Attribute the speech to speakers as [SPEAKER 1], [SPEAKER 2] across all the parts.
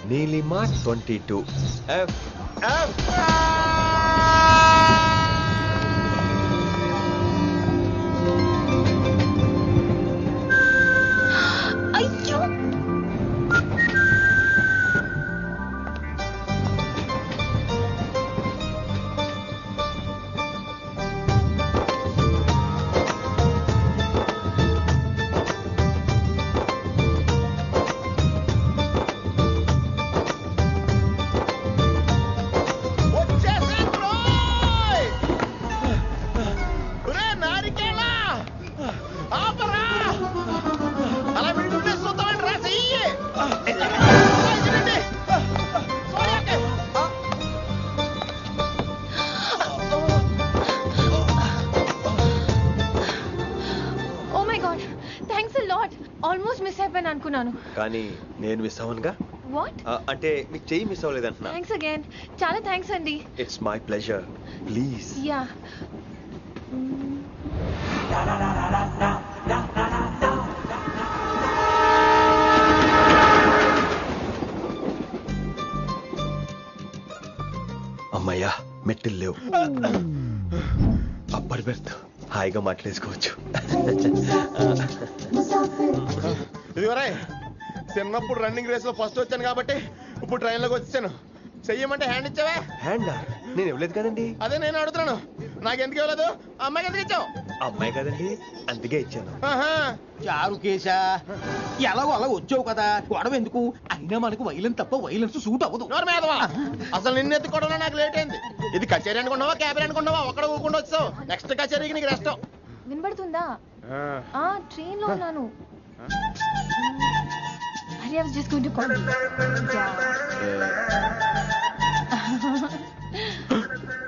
[SPEAKER 1] Neelima 22 F.
[SPEAKER 2] అయ్యో almost miss అయిపోయాను అనుకున్నాను
[SPEAKER 1] కానీ నేను మిస్ అవ్వనుగా.
[SPEAKER 2] వాట్
[SPEAKER 1] అంటే మీకు చెయ్యి మిస్ అవ్వలేదంటున్నా.
[SPEAKER 2] థ్యాంక్స్ అగైన్, చాలా థ్యాంక్స్ అండి.
[SPEAKER 1] It's my pleasure, please.
[SPEAKER 2] Yeah
[SPEAKER 1] అమ్మయ్యా మెట్టులు లేవు. అప్పర్ బెర్త్, హాయిగా మాట్లాడేసుకోవచ్చు.
[SPEAKER 3] ఇదివరే చిన్నప్పుడు రన్నింగ్ రేస్ లో ఫస్ట్ వచ్చాను కాబట్టి ఇప్పుడు ట్రైన్ లోకి వచ్చాను. చెయ్యమంటే హ్యాండ్ ఇచ్చావే.
[SPEAKER 1] హ్యాండా? నేను ఇవ్వలేదు కదండి.
[SPEAKER 3] అదే నేను అడుగుతున్నాను, నాకెందుకు ఇవ్వలేదు? అమ్మాయికి ఎందుకు ఇచ్చావు?
[SPEAKER 1] అమ్మాయి కదండి, అందుకే ఇచ్చాను.
[SPEAKER 4] చారు కేశా, ఎలాగో అలా వచ్చావు కదా, గొడవ ఎందుకు? అయినా మనకు వైలెన్స్ తప్ప వైలెన్స్ సూట్ అవ్వదు.
[SPEAKER 3] అసలు నిన్ను ఎత్తుకోవడంలో నాకు లేట్ అయింది. ఇది కచేరీ అనుకున్నావా, క్యాబరీ అనుకున్నావా? ఒక్కడ ఊకుండా వచ్చావు. నెక్స్ట్ కచేరీకి నీకు రెస్ట్.
[SPEAKER 2] వినబడుతుందా? ట్రైన్ లో ఉన్నాను. I was just going to call you.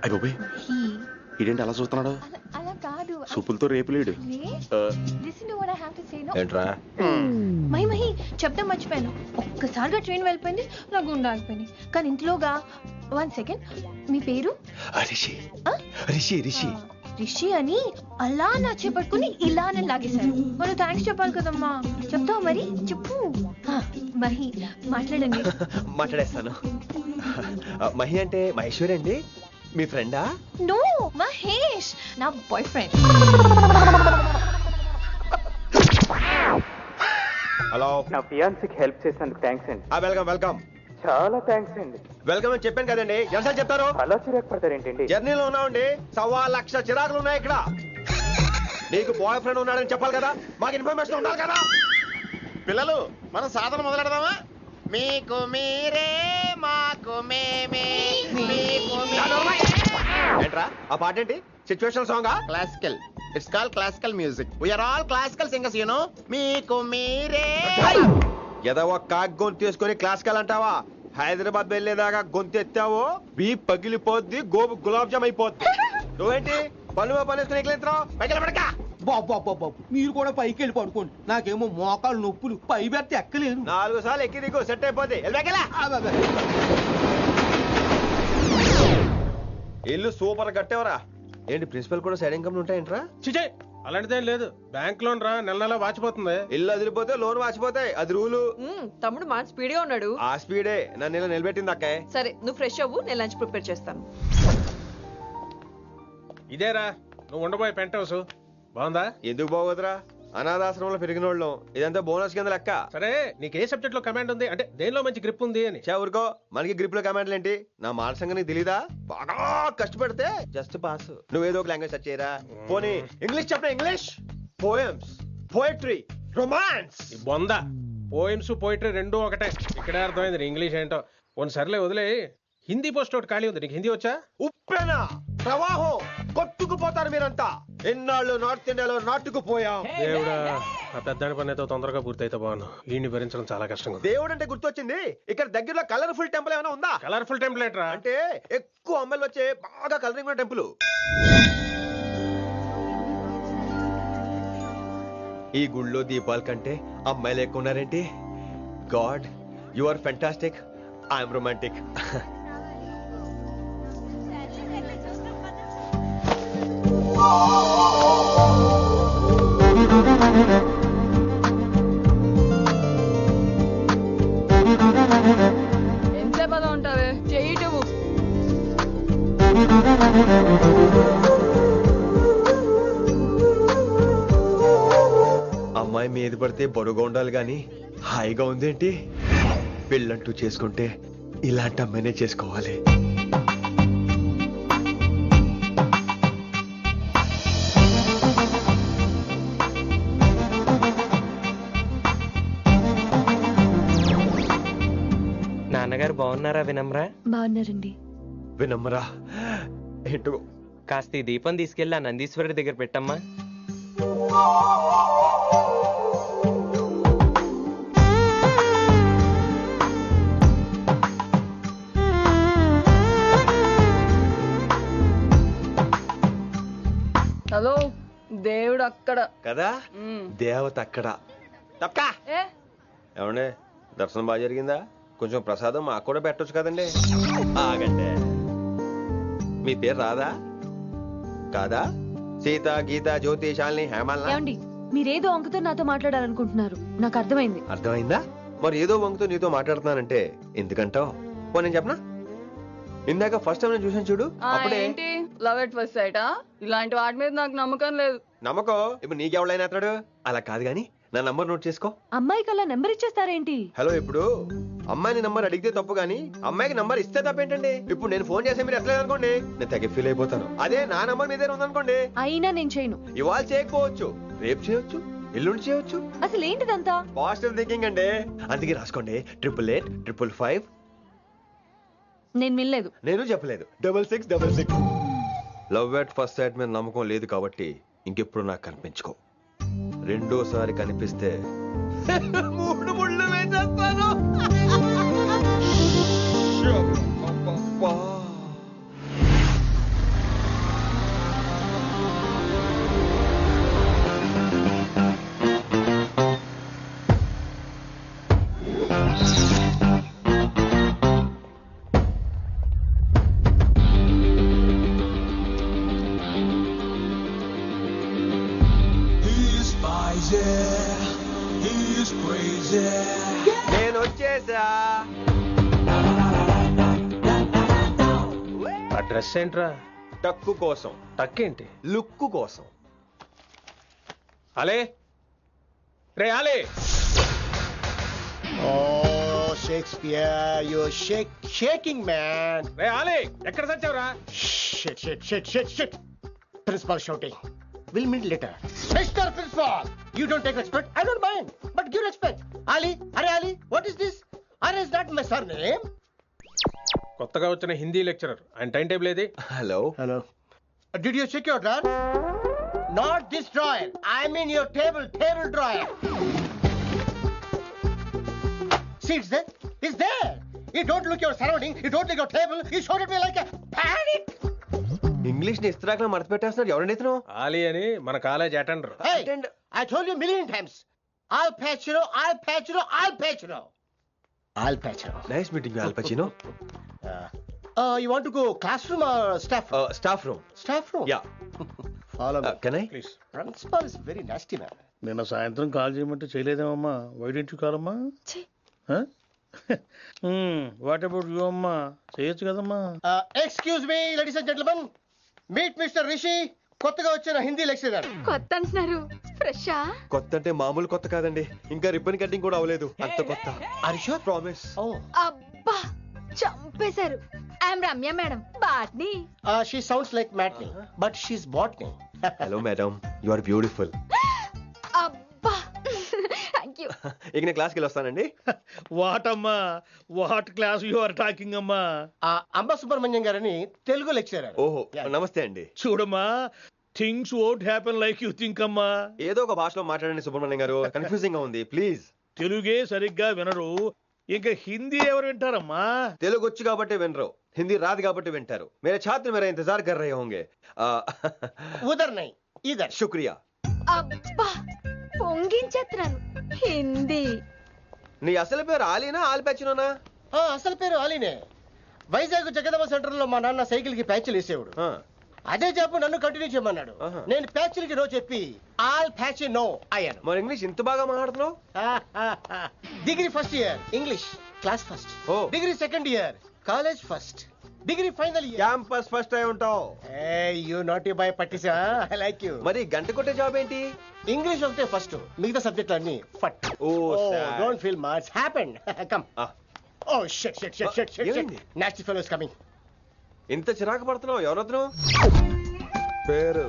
[SPEAKER 3] అయ్యో ఇదేంటి అలా చూస్తున్నాడు?
[SPEAKER 2] అలా కాదు,
[SPEAKER 3] సూపులతో రేపు లేడు.
[SPEAKER 2] Listen to what I have to say, no?
[SPEAKER 1] ఏంట్రా?
[SPEAKER 2] మహి చెప్తా మర్చిపోయాను. ఒక్కసారిగా ట్రైన్ వెళ్ళిపోయింది, నా గుండె ఆగిపోయింది. కానీ ఇంట్లోగా 1 సెకండ్, మీ పేరు?
[SPEAKER 1] రిషి. రిషి రిషి
[SPEAKER 2] రిషి అని అలా నా చేపట్టుకుని ఇలానే లాగేశారు. మనం థ్యాంక్స్ చెప్పాలి కదమ్మా. చెప్తావు మరి? చెప్పు. మహి మాట్లాడండి.
[SPEAKER 1] మాట్లాడేస్తాను. మహి అంటే మహేశ్వరి అండి, మీ ఫ్రెండా?
[SPEAKER 2] నో, మహేష్ నా బాయ్ ఫ్రెండ్.
[SPEAKER 1] హలో.
[SPEAKER 5] నా ఫియాన్సీకి హెల్ప్ చేసినందుకు థ్యాంక్స్ అండి.
[SPEAKER 1] Welcome welcome.
[SPEAKER 5] చాలా థ్యాంక్స్ అండి.
[SPEAKER 1] వెల్కమ్ అని చెప్పాను కదండి, ఎంతసేపు చెప్తారు?
[SPEAKER 5] అలా చిరాకు పడతారేంటండి?
[SPEAKER 1] జర్నీలో ఉన్నామండి, 1,00,000 చిరాకులు ఉన్నాయి ఇక్కడ. నీకు బాయ్ ఫ్రెండ్ ఉన్నాడని చెప్పాలి కదా, మాకు ఇన్ఫర్మేషన్ ఉండాలి కదా.
[SPEAKER 3] పిల్లలు, మనం సాధన మొదలెడదామా? మీకు మీరే, మాకు మేమే.
[SPEAKER 1] ఏంట్రా ఆ పాట ఏంటి? సిచ్యువేషన్ సాంగా?
[SPEAKER 3] Classical. It's called classical music. We are all classical singers, you know. మీకు మీరే.
[SPEAKER 1] ఏదో ఒక కాక్ గొంతు తీసుకొని క్లాసికల్ అంటావా? హైదరాబాద్ వెళ్ళేదాకా గొంతు ఎత్తావో బీ పగిలిపోద్ది, గోబు గులాబ్ జామ్ అయిపోద్ది. నువ్వేంటి పనులు పనేసుకుని ఎక్కలేంటావు? పైకి పడక.
[SPEAKER 4] బాబు మీరు కూడా పైకి వెళ్ళి పడుకోండి, నాకేమో మోకాలు నొప్పులు, పై బెర్త్ ఎక్కలేను.
[SPEAKER 1] 4 సార్లు ఎక్కి నీకు సెట్ అయిపోద్ది. ఇల్లు సూపర్ కట్టేవరా. ఏంటి ప్రిన్సిపల్ కూడా సైడ్ ఇన్కమ్ ఉంటాయంట్రా?
[SPEAKER 6] చిచే అలాంటిదేం లేదు, బ్యాంక్ లోన్ రా, నెల నెల వాచిపోతుంది.
[SPEAKER 1] ఇల్లు అదిరిపోతే లోన్ వాచిపోతాయి, అది రూలు.
[SPEAKER 7] తమ్ముడు మాట స్పీడ్గా ఉన్నాడు.
[SPEAKER 1] ఆ స్పీడే నన్ను ఇలా నిలబెట్టింది అక్కాయ్.
[SPEAKER 7] సరే నువ్వు ఫ్రెష్ అవ్వు, నేను లంచ్ ప్రిపేర్ చేస్తాను.
[SPEAKER 6] ఇదేరా నువ్వు ఉండబోయే పెంట్ హౌస్, బాగుందా?
[SPEAKER 1] ఎందుకు బాగోదురా, అనాథాశ్రమంలో పెరిగిన వాళ్ళం, ఇదంతా బోనస్ కింద లెక్క.
[SPEAKER 6] సరే నీకు ఏ సబ్జెక్ట్ లో కమాండ్ ఉంది, అంటే దేనిలో మంచి గ్రిప్ ఉంది అని.
[SPEAKER 1] ఊరుకో, మనకి గ్రిప్ లో కమాండ్లు ఏంటి? నా మాట సంగతి నీకు తెలీదా? బాగా కష్టపడితే జస్ట్ పాస్. నువ్వేదో ఒక లాంగ్వేజ్ సెర్చ్ చేయరా. పోనీ ఇంగ్లీష్ చెప్పిన ఇంగ్లీష్, పోయమ్స్, పోయట్రీ, రొమాన్స్.
[SPEAKER 6] బొంద పోయిమ్స్ పోయిటరీ రెండూ ఒకటే. ఇక్కడే అర్థమైంది ఇంగ్లీష్ ఏంటో. కొన్ని సర్లే వదిలే, హిందీ పోస్ట్ ఒకటి ఖాళీ ఉంది, నీకు హిందీ వచ్చా?
[SPEAKER 1] ఉప్పెన ప్రవాహం కొట్టుకుపోతారు మీరంతా. ఎన్నాళ్ళు నార్త్ ఇండియాలో నాటుకుపోయాం.
[SPEAKER 6] దేవుడా, ఆ పెద్దాని పని అయితే తొందరగా పూర్తయితే బాగున్నాను, వీడిని భరించడం చాలా కష్టంగా.
[SPEAKER 1] దేవుడు అంటే గుర్తొచ్చింది, ఇక్కడ దగ్గరలో కలర్ఫుల్ టెంపుల్ ఏమైనా ఉందా?
[SPEAKER 6] కలర్ఫుల్ టెంపుల్ ఏంట్రా?
[SPEAKER 1] అంటే ఎక్కువ అమ్మాయిలు వచ్చే బాగా కలరింగ్ ఉన్న టెంపుల్. ఈ గుళ్ళో దీపాల కంటే అమ్మాయిలు ఎక్కువ ఉన్నారేంటి? God, you are fantastic, I'm romantic. అమ్మాయి మీద పడితే బరువుగా ఉండాలి గాని హాయిగా ఉందేంటి? పెళ్ళంటూ చేసుకుంటే ఇలాంటి అమ్మాయినే చేసుకోవాలి.
[SPEAKER 8] నాన్నగారు బాగున్నారా వినమ్రా?
[SPEAKER 2] బాగున్నారండి.
[SPEAKER 1] వినమ్రా ఏంటో
[SPEAKER 8] కాస్త ఈ దీపం తీసుకెళ్ళి ఆ నందీశ్వరుడి దగ్గర పెట్టమ్మా.
[SPEAKER 7] హలో, దేవుడు అక్కడ.
[SPEAKER 1] కదా దేవత అక్కడ. తప్పకా
[SPEAKER 7] ఏ
[SPEAKER 1] ఏమండే దర్శనం బాగా జరిగిందా? కొంచెం ప్రసాదం మాకు కూడా పెట్టొచ్చు కదండి. ఆగండి, మీ పేరు రాదా కాదా? సీత, గీత, జ్యోతి, శాలిని, హేమల్నా?
[SPEAKER 2] ఏమండి, మీరేదో అంకుతో నాతో మాట్లాడాలనుకుంటున్నారు, నాకు అర్థమైంది.
[SPEAKER 1] అర్థమైందా? మరి ఏదో వంగుతో నీతో మాట్లాడుతున్నానంటే ఎందుకంటావు? పో నేను చెప్పనా? ఇందాక ఫస్ట్ టైం నేను చూసాను చూడు, అప్పుడే
[SPEAKER 7] ఏంటి లవ్ ఎట్ ఫస్ట్ సైటా? ఇలాంటి వాటి మీద నాకు నమ్మకం లేదు.
[SPEAKER 1] నమ్మకం ఇప్పుడు నీకెవడైనా అతడు అలా కాదు గాని నా నంబర్ నోట్ చేసుకో.
[SPEAKER 2] అమ్మాయికి అలా నెంబర్ ఇచ్చేస్తారేంటి?
[SPEAKER 1] హలో, ఇప్పుడు అమ్మాయిని నంబర్ అడిగితే తప్పు గానీ అమ్మాయికి నంబర్ ఇస్తే తప్పేంటండి? ఇప్పుడు నేను ఫోన్ చేస్తే మీరు ఎట్లేదు అనుకోండి, నేను తెగ ఫీల్ అయిపోతాను. అదే నా నంబర్ మీ దగ్గర ఉందనుకోండి,
[SPEAKER 2] అయినా నేను చేయను.
[SPEAKER 1] ఇవాళ చేయకపోవచ్చు, రేపు చేయొచ్చు, ఎల్లుండి చేయొచ్చు.
[SPEAKER 2] అసలు ఏంటిదంతా?
[SPEAKER 1] పాజిటివ్ థింకింగ్ అండి. అందుకే రాసుకోండి 888
[SPEAKER 2] నేను వినలేదు.
[SPEAKER 1] నేను చెప్పలేదు 6666. లవ్ ఎట్ ఫస్ట్ సైట్ మీద నమ్మకం లేదు కాబట్టి ఇంకెప్పుడు నాకు కనిపించుకో. రెండోసారి కనిపిస్తే 3 ముళ్ళు వేసేస్తాను. నేను వచ్చేసా.
[SPEAKER 6] ఆ డ్రెస్ ఏంట్రా?
[SPEAKER 1] టక్కు కోసం,
[SPEAKER 6] టక్కేంటి?
[SPEAKER 1] లుక్కు కోసం.
[SPEAKER 6] అలే రే అలే.
[SPEAKER 3] Oh, Shakespeare, you're shaking, man.
[SPEAKER 6] రే అలే, ఎక్కడ చచ్చావురా?
[SPEAKER 3] Shit. Principal shouting. We'll meet later. Mr. Principal, you don't take respect. I don't mind, but give respect. Ali, Ali, what is this? Ali is not my surname.
[SPEAKER 6] కొత్తగా వచ్చిన Hindi lecturer, ఆయన time table ఏది?
[SPEAKER 1] Hello.
[SPEAKER 3] Did you check your drawer? Not this drawer. I mean your table drawer. See, it's there. You don't look your surrounding. You don't look your table. You showed at me like a panic.
[SPEAKER 1] English ని ఇస్త్రాక్ మడత పెట్టేస్తున్నాడు. ఎవరండి ఇతను?
[SPEAKER 6] ఆలీ అని మన college attender.
[SPEAKER 3] Hey, I told you a million times. I'll patch you.
[SPEAKER 1] Nice meeting all పచినో.
[SPEAKER 3] You want to go classroom or staff room?
[SPEAKER 1] Staff room.
[SPEAKER 3] Staff room?
[SPEAKER 1] Yeah.
[SPEAKER 3] Follow me.
[SPEAKER 1] Can I?
[SPEAKER 6] Please.
[SPEAKER 3] Principal is very nasty man.
[SPEAKER 9] నిన్న సాయంత్రం call చేయమంటే చేయలేదేమమ్మా? Why don't you call అమ్మా? What about you అమ్మా? చేయొచ్చు కదమ్మా.
[SPEAKER 3] Excuse me, ladies and gentlemen. Meet Mr. Rishi. కొత్తగా వచ్చిన Hindi lecturer.
[SPEAKER 2] కొత్త అంటున్నారు, ఫ్రెషా?
[SPEAKER 1] కొత్త అంటే మామూలు కొత్త కాదండి, ఇంకా రిబ్బన్ కటింగ్ కూడా అవ్వలేదు, అంత కొత్త.
[SPEAKER 3] Are you sure?
[SPEAKER 1] Promise.
[SPEAKER 3] Oh.
[SPEAKER 2] అబ్బా, చంపేశారు. I'm Ramya madam, botany.
[SPEAKER 3] She sounds like Matney, but she's botany.
[SPEAKER 1] Hello madam, you are beautiful.
[SPEAKER 2] అబ్బా, థ్యాంక్ యూ.
[SPEAKER 1] ఇక నేను క్లాస్కి వెళ్ళి వస్తానండి.
[SPEAKER 9] వాట్ అమ్మా? What class you are talking అమ్మా?
[SPEAKER 3] అంబ సుబ్రహ్మణ్యం గారని తెలుగు లెక్చరర్.
[SPEAKER 1] ఓహో, నమస్తే అండి.
[SPEAKER 9] చూడమ్మా, things won't happen like you think అమ్మా.
[SPEAKER 1] ఏదో ఒక భాషలో మాట్లాడండి సుబ్రహ్మణ్యం గారు, కన్ఫ్యూజింగ్ గా ఉంది ప్లీజ్.
[SPEAKER 9] తెలుగే సరిగ్గా వినరు, ఇంకా హిందీ ఎవరు వింటారమ్మా?
[SPEAKER 1] తెలుగు వచ్చు కాబట్టి వినరు, హిందీ రాదు కాబట్టి వింటారు. మేరే ఛాత్ర మేరా ఇంతజార్ కర్ రహే హోంగే.
[SPEAKER 3] ఉదర్ నై ఇదర్.
[SPEAKER 1] శుక్రియా.
[SPEAKER 2] అబ్బా, పొంగించేస్తున్నాను. హిందీ.
[SPEAKER 1] నీ అసలు పేరు ఆలీనా ఆల్పచ్చినోనా?
[SPEAKER 3] అసలు పేరు ఆలీనే. వైజాగ్ జగదమ్మ సెంటర్ లో మా నాన్న సైకిల్ కి ప్యాచ్లు వేసేవాడు. అదే జాబ్ నన్ను కంటిన్యూ చేయమన్నాడు. నేను ప్యాచ్లకి నో చెప్పి ఆల్ ప్యాచ్ నో అయ్యాను.
[SPEAKER 1] మరి ఇంగ్లీష్ ఇంత బాగా మాట్లాడుతున్నావు?
[SPEAKER 3] Degree first year English class first. Degree second year college first. Degree final year.
[SPEAKER 1] Campus first అయి ఉంటావు.
[SPEAKER 3] యూ నాట్ బాయ్ పట్టిసా. I like you.
[SPEAKER 1] మరి గంట కొట్టే జాబ్ ఏంటి?
[SPEAKER 3] ఇంగ్లీష్ ఒకటే ఫస్ట్, మిగతా సబ్జెక్ట్ అన్ని ఫట్.
[SPEAKER 1] Oh
[SPEAKER 3] don't feel much happened. Come. Oh shit shit shit shit shit.
[SPEAKER 1] ఏమైంది?
[SPEAKER 3] Nasty fellows coming.
[SPEAKER 1] ఇంత చిరాకు పడుతున్నావు, ఎవరొద్దు?
[SPEAKER 10] పేరు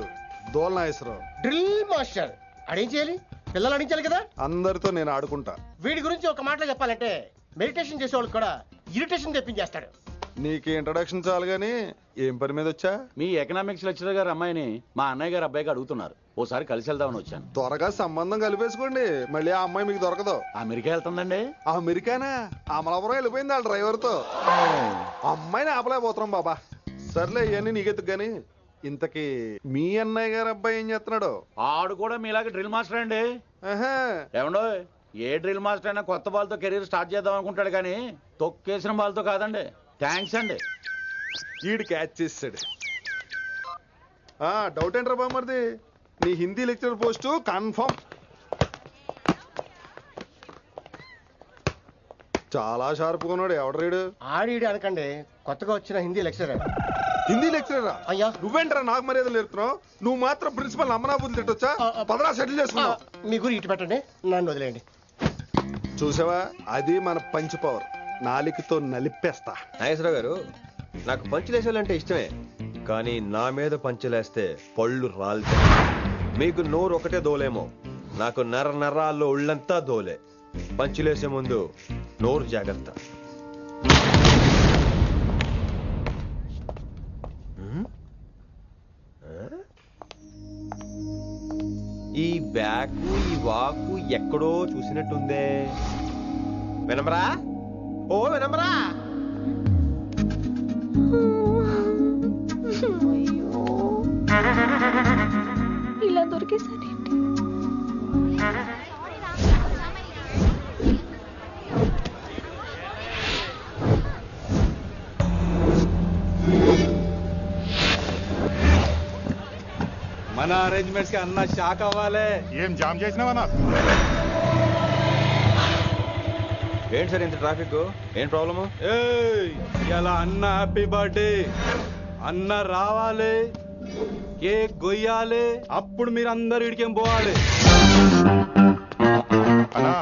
[SPEAKER 10] దోల్నాగేశ్వరరావు.
[SPEAKER 3] Drill master. అడేం చేయాలి? పిల్లలు అడించాలి కదా.
[SPEAKER 10] అందరితో నేను ఆడుకుంటా.
[SPEAKER 3] వీడి గురించి ఒక మాటలో చెప్పాలంటే మెడిటేషన్ చేసేవాళ్ళు కూడా ఇరిటేషన్ తెప్పించేస్తాడు.
[SPEAKER 10] నీకు ఇంట్రడక్షన్ చాలు గానీ ఏం పని మీద వచ్చా?
[SPEAKER 11] మీ ఎకనామిక్స్ లెక్చరర్ గారు అమ్మాయిని మా అన్నయ్య గారు అబ్బాయికి అడుగుతున్నారు. ఓసారి కలిసి వెళ్దామని వచ్చాను.
[SPEAKER 10] త్వరగా సంబంధం కలిపేసుకోండి, మళ్ళీ ఆ అమ్మాయి మీకు దొరకదు.
[SPEAKER 11] అమెరికా వెళ్తుందండి.
[SPEAKER 10] అమెరికానా? అమలాపురం వెళ్ళిపోయింది వాళ్ళ డ్రైవర్ తో. అమ్మాయిని ఆపలేకపోతున్నాం బాబా. సర్లే ఇవన్నీ నీకెత్తుకు గాని, ఇంతకీ మీ అన్నయ్య గారు అబ్బాయి ఏం చేస్తున్నాడు?
[SPEAKER 11] ఆడు కూడా మీలాగే డ్రిల్ మాస్టర్ అండి. ఏమండో, ఏ డ్రిల్ మాస్టర్ అయినా కొత్త బాల్తో కెరీర్ స్టార్ట్ చేద్దాం అనుకుంటాడు కానీ తొక్కేసిన బాల్తో కాదండి. థ్యాంక్స్ అండి.
[SPEAKER 10] ఈడు క్యాచ్ చేసాడు. డౌట్ ఏంట్రా బామ్మర్ది, నీ హిందీ లెక్చరర్ పోస్టు కన్ఫర్మ్. చాలా షార్ప్గా ఉన్నాడు. ఎవడరీడు?
[SPEAKER 3] ఆడీడు అనకండి, కొత్తగా వచ్చిన హిందీ లెక్చరర్.
[SPEAKER 10] హిందీ లెక్చరరా?
[SPEAKER 3] అయ్యా
[SPEAKER 10] నువ్వేంట్రా నాకు మర్యాదలు నేర్పుతున్నావు? నువ్వు మాత్రం ప్రిన్సిపల్ అమ్మనాబుద్ధి తిట్టొచ్చా? పదరా సెటిల్ చేసుకున్నావు.
[SPEAKER 3] మీ గురి ఇటు పెట్టండి, నన్ను వదిలేయండి.
[SPEAKER 10] చూసావా, అది మన పంచ్ పవర్. నాలికతో నలిపేస్తా.
[SPEAKER 1] నాగేశ్వరరావు గారు, నాకు పంచులేసేవాళ్ళంటే ఇష్టమే, కానీ నా మీద పంచులేస్తే పళ్ళు రాలుతాయి. మీకు నోరు ఒకటే దోలేమో, నాకు నర నరాల్లో ఒళ్ళంతా దోలే. పంచులేసే ముందు నోరు జాగ్రత్త. ఈ బ్యాకు ఈ వాకు ఎక్కడో చూసినట్టుందే. వినమరా? ఓ వినమరా?
[SPEAKER 2] ఇలా దొరికేసారేంటి?
[SPEAKER 11] మన అరేంజ్మెంట్స్ కి అన్న షాక్ అవ్వాలి.
[SPEAKER 10] ఏం జామ్ చేసినావా? నాకు
[SPEAKER 1] ఏంటి సార్ ఇంత ట్రాఫిక్? ఏం ప్రాబ్లము?
[SPEAKER 11] ఇలా అన్న హ్యాపీ బర్త్డే, అన్న రావాలి, కేక్ గొయ్యాలి, అప్పుడు మీరు అందరు ఇడికేం పోవాలి.
[SPEAKER 10] అన్నా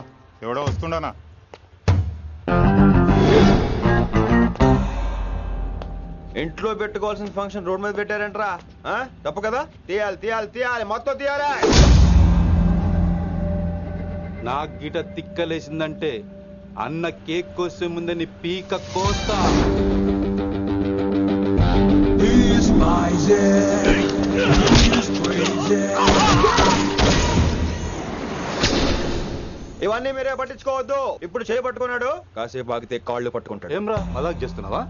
[SPEAKER 10] ఎవడో వస్తుండనా?
[SPEAKER 1] ఇంట్లో పెట్టుకోవాల్సిన ఫంక్షన్ రోడ్ మీద పెట్టారంటరా? తప్పు కదా? తీయాలి తీయాలి తీయాలి, మొత్తం తీయాలి.
[SPEAKER 11] నాకు గిట తిక్కలేసిందంటే అన్న కేక్ కోసే ముందే నీ పీక కోస్తా.
[SPEAKER 1] ఇవన్నీ మీరే పట్టించుకోవద్దు. ఇప్పుడు చేయి పట్టుకున్నాడు, కాసేపు ఆగితే కాళ్ళు పట్టుకుంటాడు.
[SPEAKER 11] ఏమ్రా మజాక్ చేస్తున్నావా?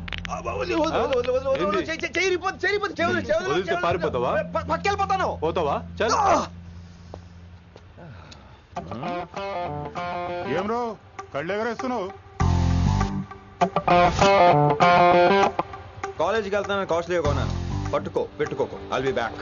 [SPEAKER 11] పారిపోతావా?
[SPEAKER 1] పక్కెళ్ళిపోతాను.
[SPEAKER 11] పోతావా? చల్.
[SPEAKER 10] ఏమ్రో కళ్ళు ఎగరేస్తున్నావు?
[SPEAKER 1] కాలేజీకి వెళ్తాను, కాస్ట్లీ కొన్నాను. పట్టుకో, పెట్టుకోకు. I'll be back.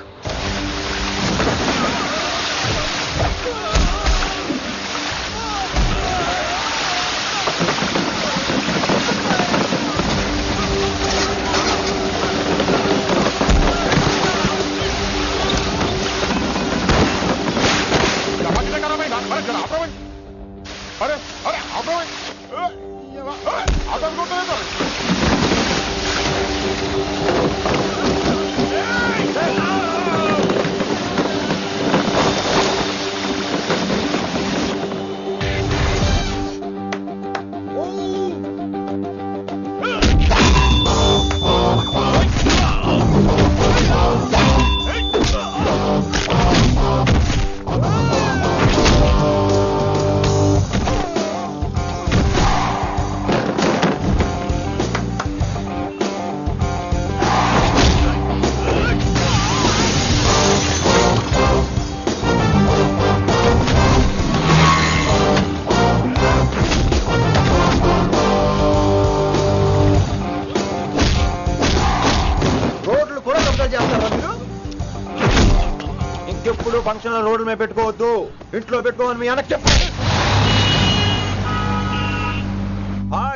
[SPEAKER 1] ఇంకెప్పుడు ఫంక్షన్ రోడ్ల మీద పెట్టుకోవద్దు, ఇంట్లో పెట్టుకోమని మీ అన్నకి చెప్పండి.